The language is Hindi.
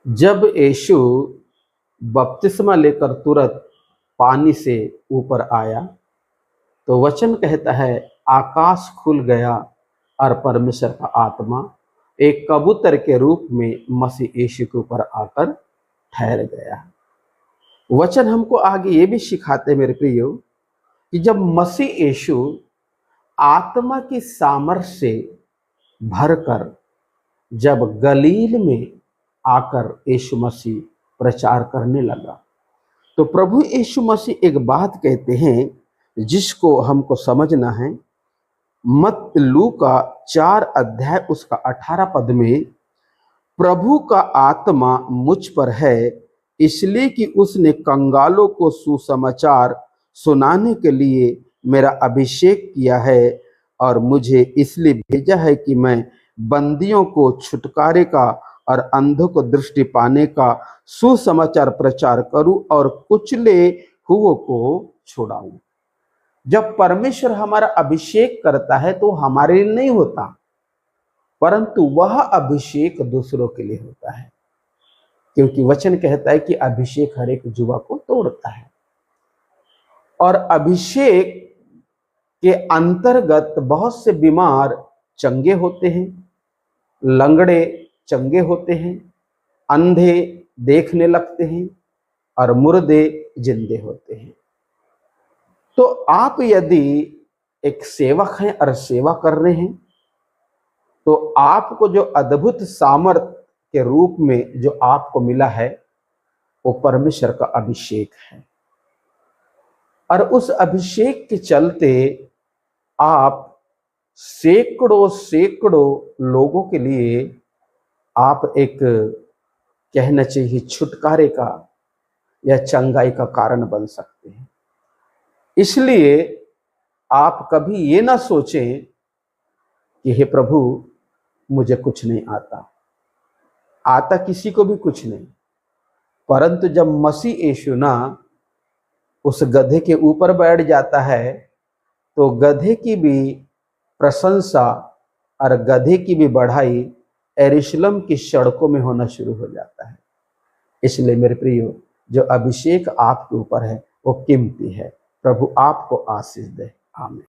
जब यीशु बपतिस्मा लेकर तुरंत पानी से ऊपर आया तो वचन कहता है आकाश खुल गया और परमेश्वर का आत्मा एक कबूतर के रूप में मसीह यीशु के ऊपर आकर ठहर गया। वचन हमको आगे ये भी सिखाते मेरे प्रियो कि जब मसीह यीशु आत्मा की सामर्थ्य से भरकर जब गलील में आकर यीशु मसीह प्रचार करने लगा तो प्रभु यीशु मसीह एक बात कहते हैं जिसको हमको समझना है। मत्ती लूका 4 अध्याय उसका 18 पद में प्रभु का आत्मा मुझ पर है इसलिए कि उसने कंगालों को सुसमाचार सुनाने के लिए मेरा अभिषेक किया है और मुझे इसलिए भेजा है कि मैं बंदियों को छुटकारे का और अंधों को दृष्टि पाने का सुसमाचार प्रचार करूं और कुचले हुओं को छुड़ाऊं। जब परमेश्वर हमारा अभिषेक करता है तो हमारे लिए नहीं होता परंतु वह अभिषेक दूसरों के लिए होता है, क्योंकि वचन कहता है कि अभिषेक हर एक जुआ को तोड़ता है। और अभिषेक के अंतर्गत बहुत से बीमार चंगे होते हैं, लंगड़े चंगे होते हैं, अंधे देखने लगते हैं और मुर्दे जिंदे होते हैं। तो आप यदि एक सेवक हैं और सेवा कर रहे हैं तो आपको जो अद्भुत सामर्थ के रूप में जो आपको मिला है वो परमेश्वर का अभिषेक है। और उस अभिषेक के चलते आप सैकड़ों सैकड़ों लोगों के लिए आप एक कहना चाहिए छुटकारे का या चंगाई का कारण बन सकते हैं। इसलिए आप कभी ये ना सोचें कि हे प्रभु मुझे कुछ नहीं आता किसी को भी कुछ नहीं, परंतु जब मसीह यीशु ना उस गधे के ऊपर बैठ जाता है तो गधे की भी प्रशंसा और गधे की भी बढ़ाई यरूशलेम की सड़कों में होना शुरू हो जाता है। इसलिए मेरे प्रियो जो अभिषेक आपके ऊपर है वो कीमती है। प्रभु आपको आशीष दे। आमीन।